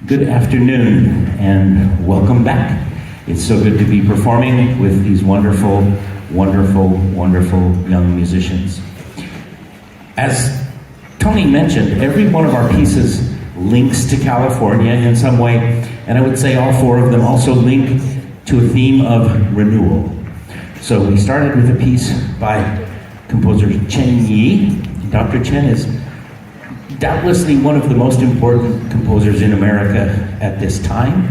Good afternoon and welcome back. It's so good to be performing with these wonderful, wonderful, wonderful young musicians. As Tony mentioned, every one of our pieces links to California in some way, and I would say all four of them also link to a theme of renewal. So we started with a piece by composer Chen Yi. Dr. Chen is doubtlessly one of the most important composers in America at this time.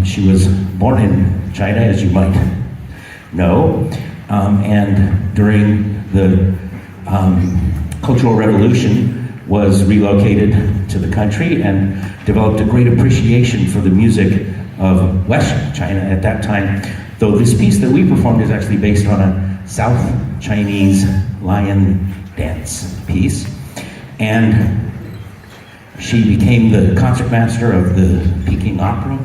She was born in China, as you might know, and during the Cultural Revolution was relocated to the country and developed a great appreciation for the music of West China at that time, though this piece that we performed is actually based on a South Chinese lion dance piece. And she became the concertmaster of the Peking Opera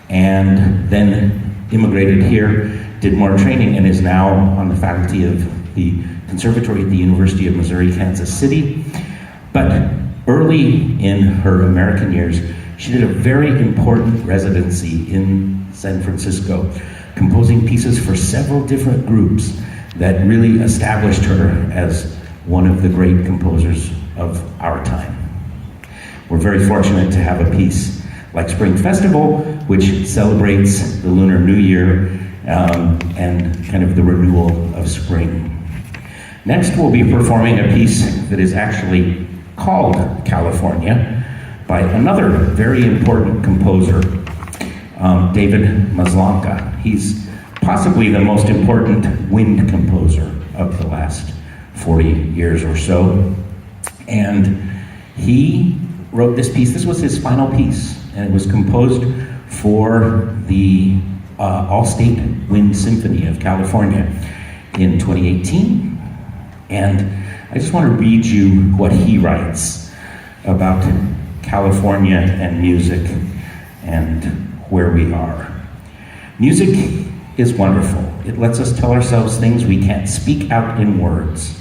and then immigrated here, did more training, and is now on the faculty of the conservatory at the University of Missouri, Kansas City. But early in her American years, she did a very important residency in San Francisco, composing pieces for several different groups that really established her as one of the great composers of our time. We're very fortunate to have a piece like Spring Festival, which celebrates the Lunar New Year and kind of the renewal of spring. Next, we'll be performing a piece that is actually called California by another very important composer, David Maslanka. He's possibly the most important wind composer of the last 40 years or so. And he wrote this piece. This was his final piece, and it was composed for the All-State Wind Symphony of California in 2018. And I just want to read you what he writes about California and music and where we are. Music is wonderful. It lets us tell ourselves things we can't speak out in words.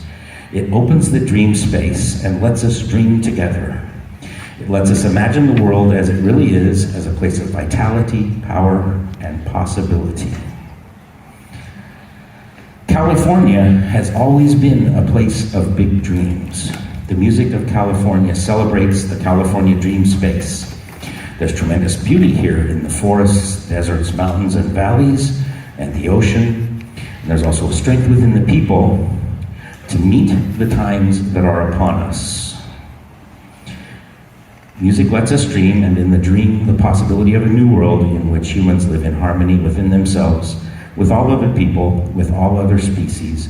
It opens the dream space and lets us dream together. It lets us imagine the world as it really is, as a place of vitality, power, and possibility. California has always been a place of big dreams. The music of California celebrates the California dream space. There's tremendous beauty here in the forests, deserts, mountains, and valleys, and the ocean. And there's also a strength within the people to meet the times that are upon us. Music lets us dream, and in the dream, the possibility of a new world in which humans live in harmony within themselves, with all other people, with all other species,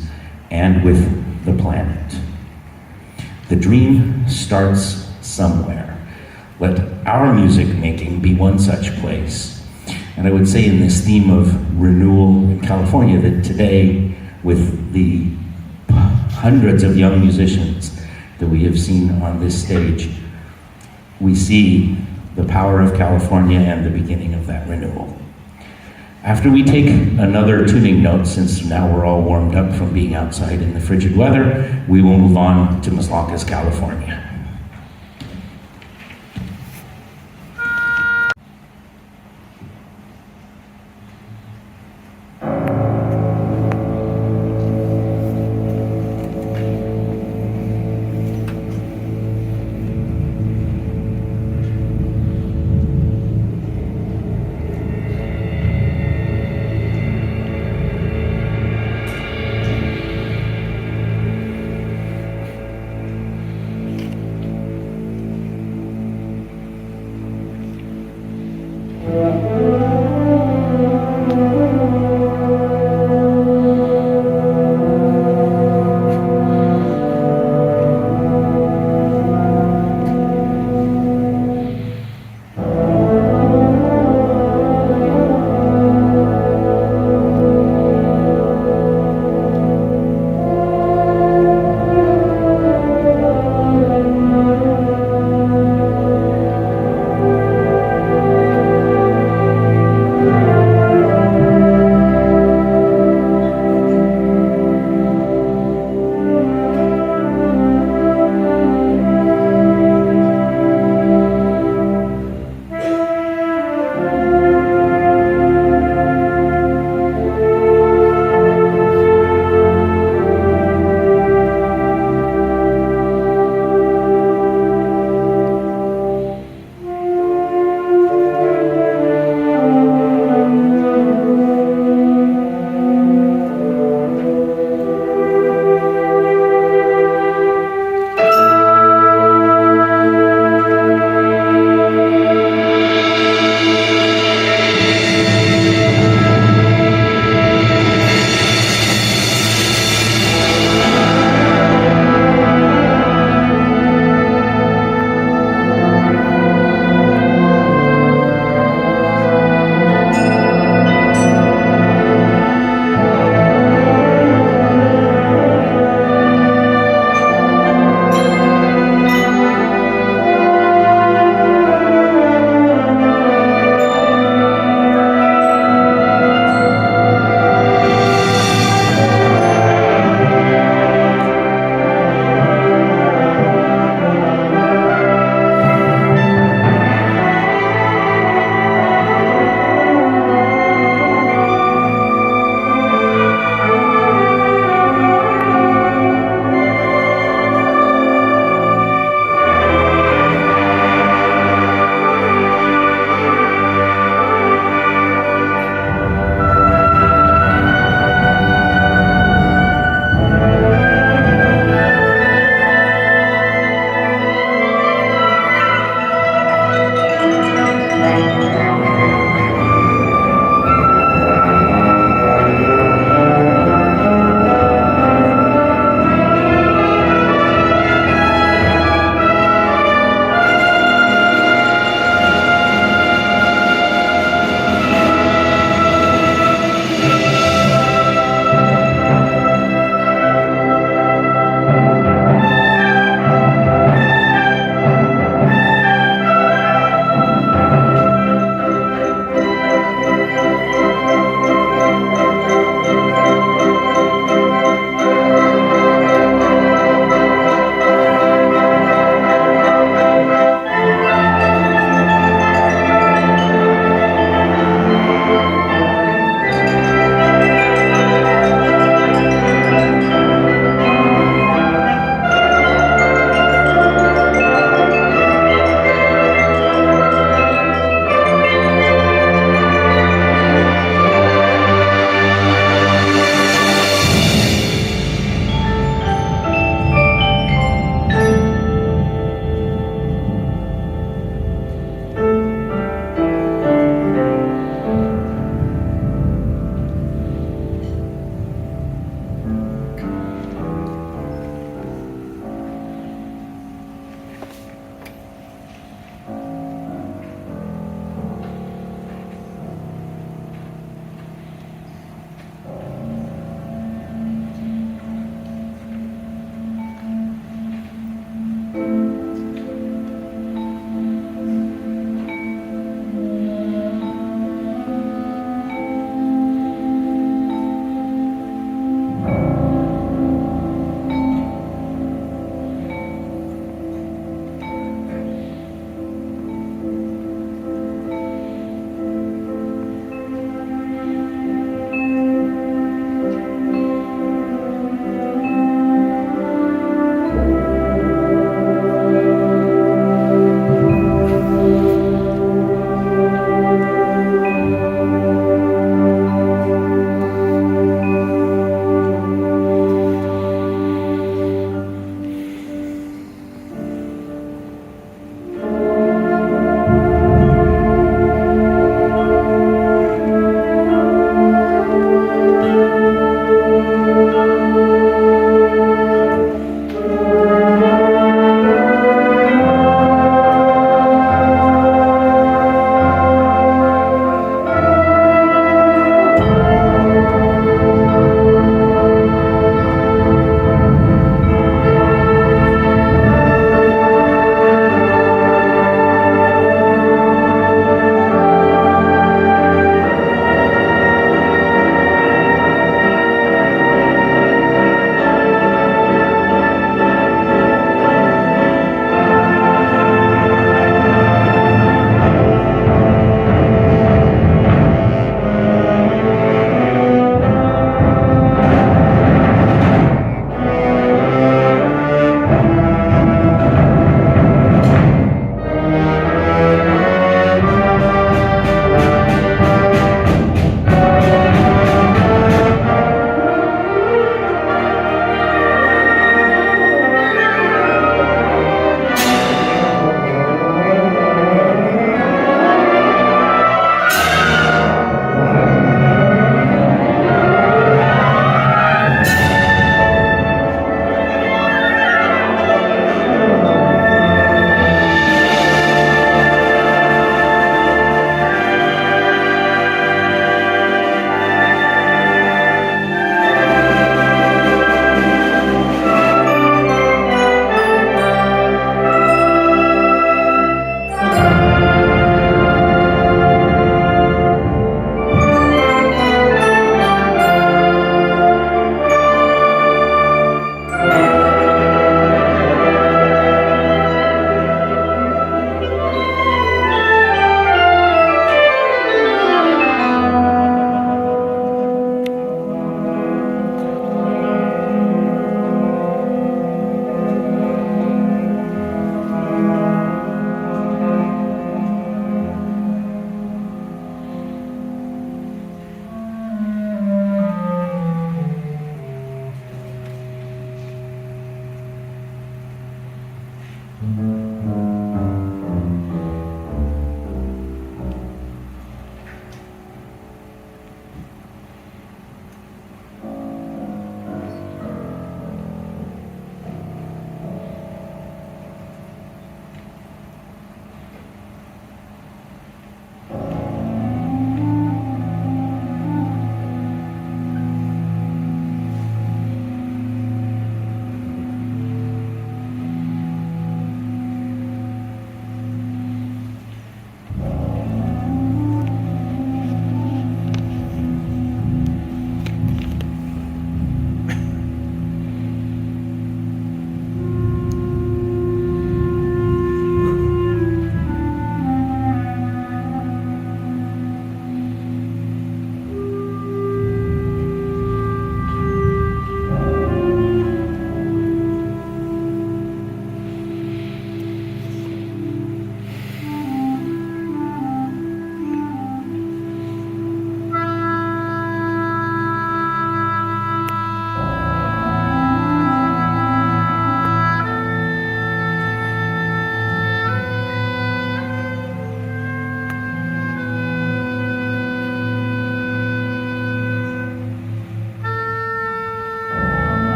and with the planet. The dream starts somewhere. Let our music making be one such place. And I would say in this theme of renewal in California that today, with the hundreds of young musicians that we have seen on this stage, we see the power of California and the beginning of that renewal. After we take another tuning note, since now we're all warmed up from being outside in the frigid weather, we will move on to Maslanka's California.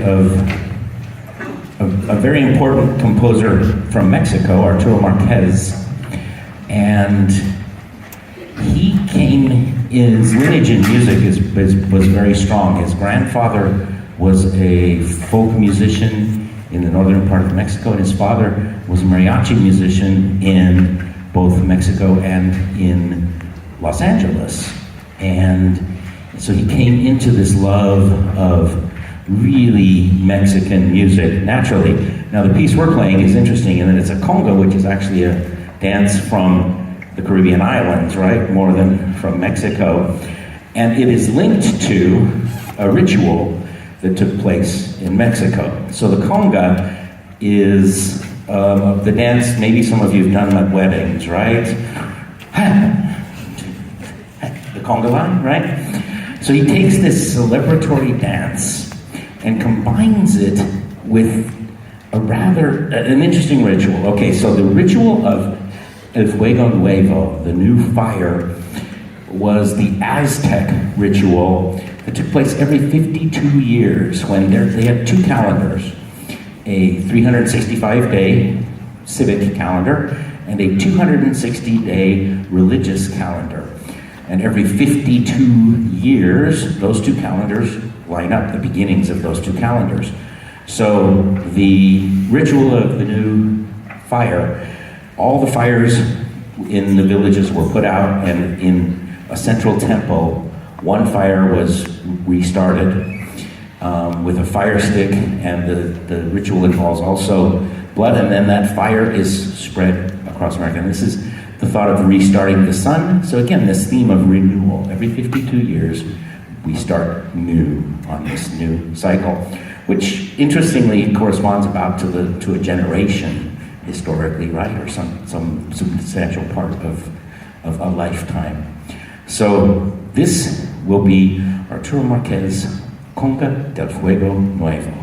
of a very important composer from Mexico, Arturo Márquez, and his lineage in music was very strong. His grandfather was a folk musician in the northern part of Mexico, and his father was a mariachi musician in both Mexico and in Los Angeles. And so he came into this love of really Mexican music naturally. Now the piece we're playing is interesting in that it's a conga, which is actually a dance from the Caribbean islands, right? More than from Mexico. And it is linked to a ritual that took place in Mexico. So the conga is the dance maybe some of you have done at weddings, right? The conga line, right? So he takes this celebratory dance and combines it with an interesting ritual. Okay, so the ritual of El Fuego, Nuevo, the new fire, was the Aztec ritual that took place every 52 years when they had two calendars, a 365-day civic calendar and a 260-day religious calendar. And every 52 years, those two calendars line up, the beginnings of those two calendars. So the ritual of the new fire, all the fires in the villages were put out, and in a central temple, one fire was restarted with a fire stick, and the ritual involves also blood, and then that fire is spread across America. And this is the thought of restarting the sun. So again, this theme of renewal. Every 52 years, we start new on this new cycle, which interestingly corresponds about to a generation historically, right? Or some substantial part of a lifetime. So this will be Arturo Márquez, Conga del Fuego Nuevo.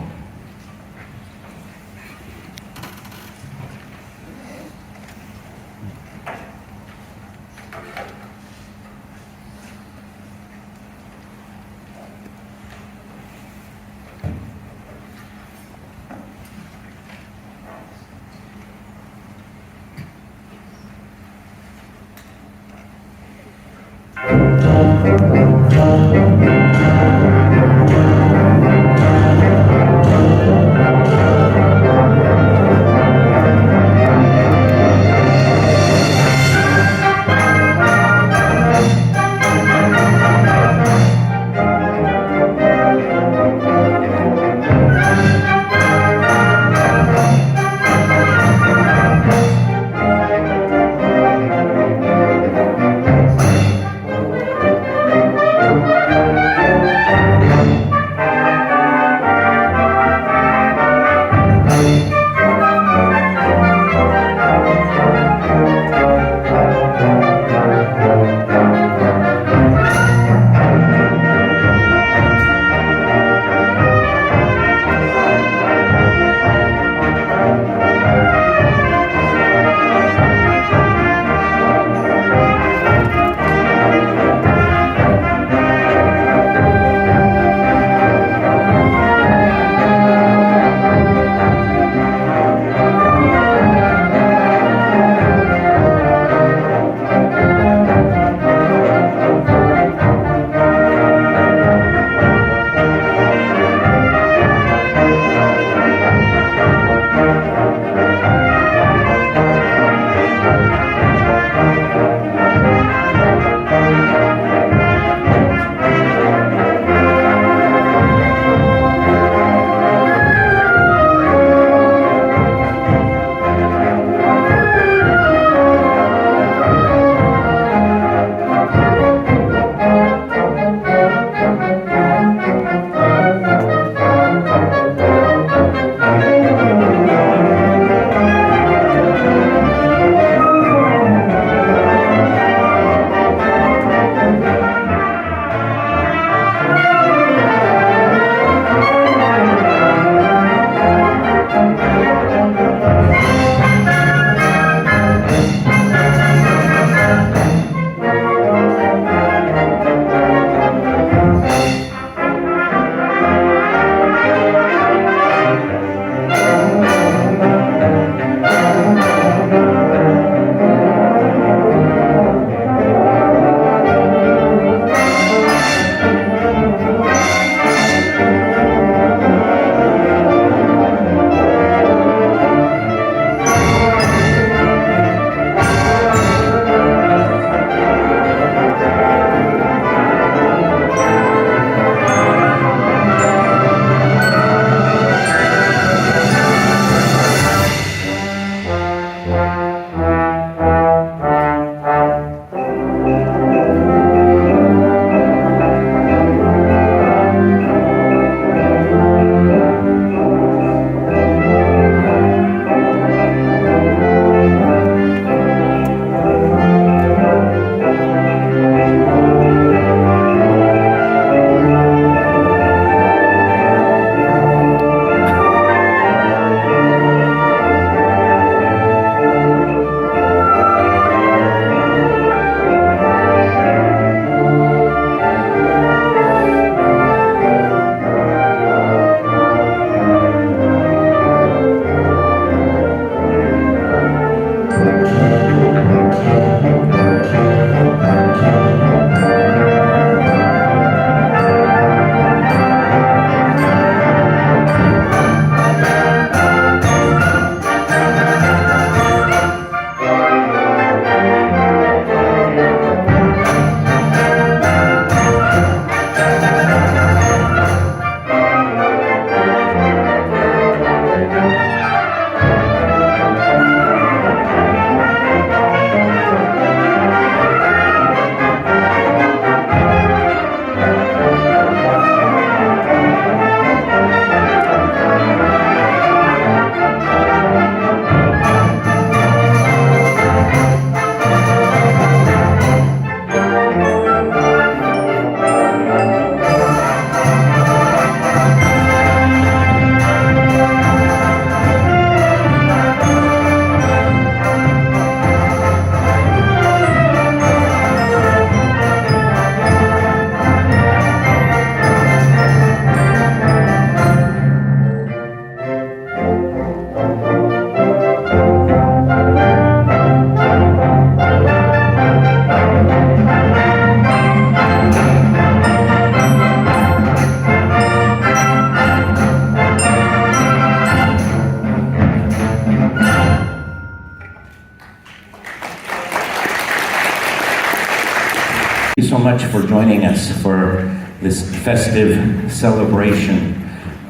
you so much for joining us for this festive celebration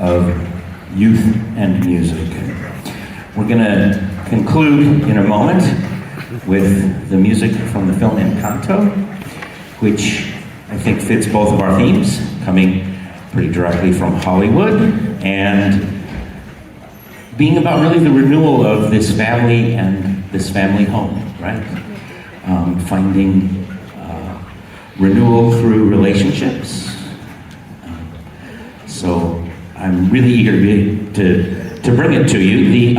of youth and music. We're going to conclude in a moment with the music from the film Encanto, which I think fits both of our themes, coming pretty directly from Hollywood and being about really the renewal of this family and this family home, right? Finding renewal through relationships. So I'm really eager to bring it to you.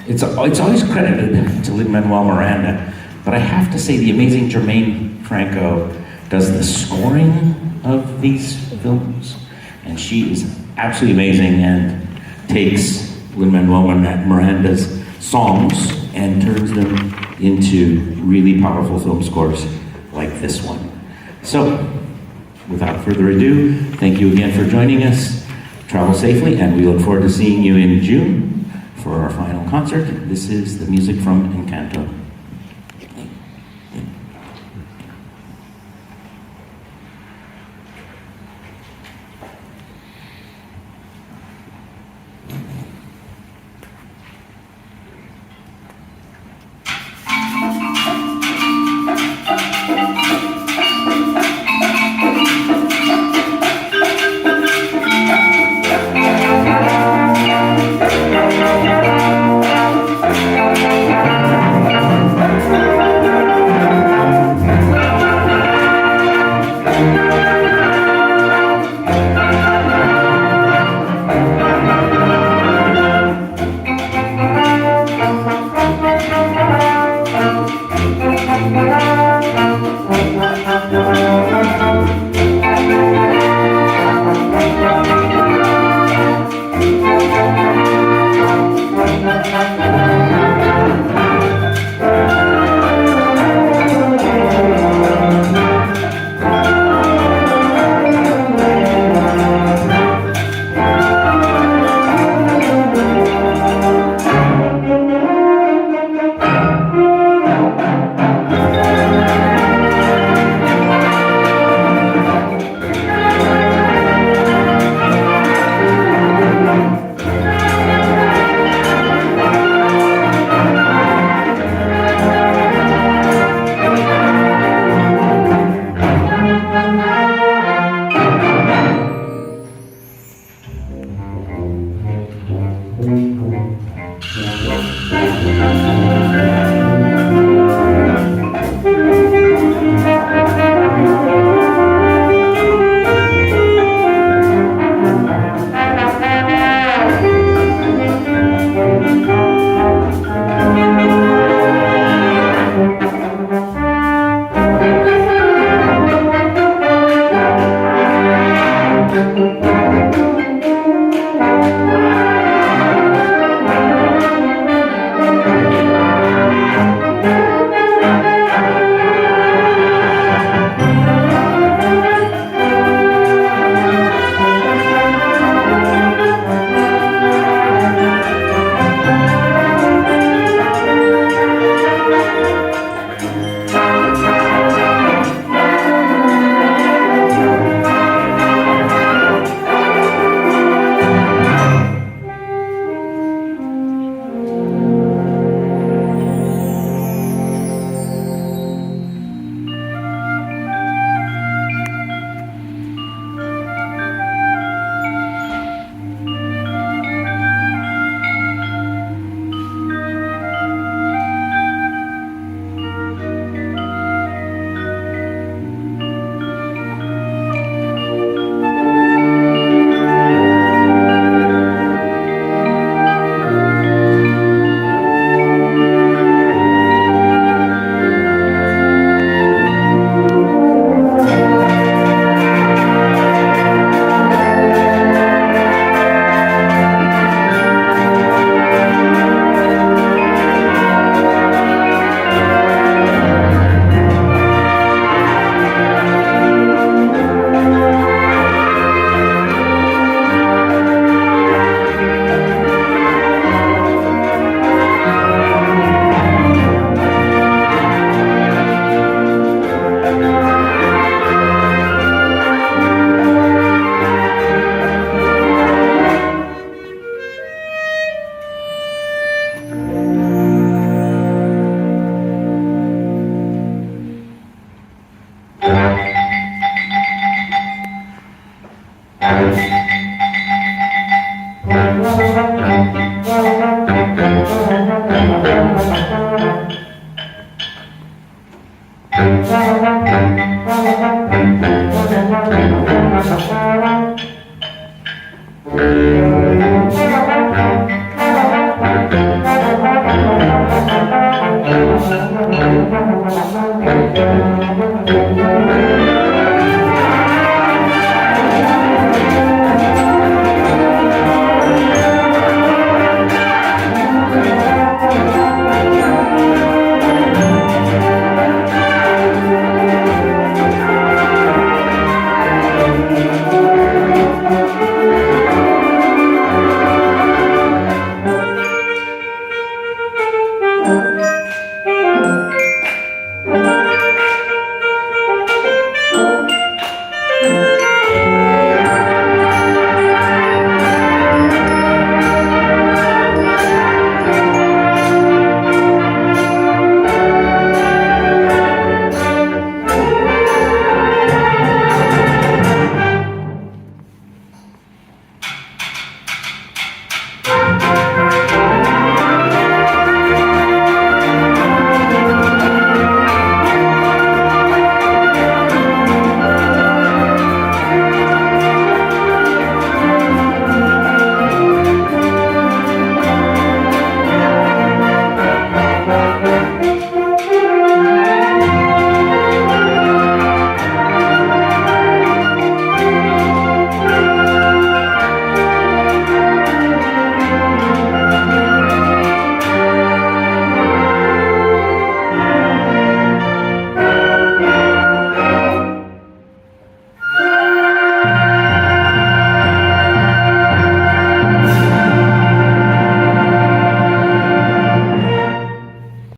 It's always credited to Lin-Manuel Miranda, but I have to say the amazing Germaine Franco does the scoring of these films, and she is absolutely amazing and takes Lin-Manuel Miranda's songs and turns them into really powerful film scores like this one. So, without further ado, thank you again for joining us. Travel safely, and we look forward to seeing you in June for our final concert. This is the music from Encanto.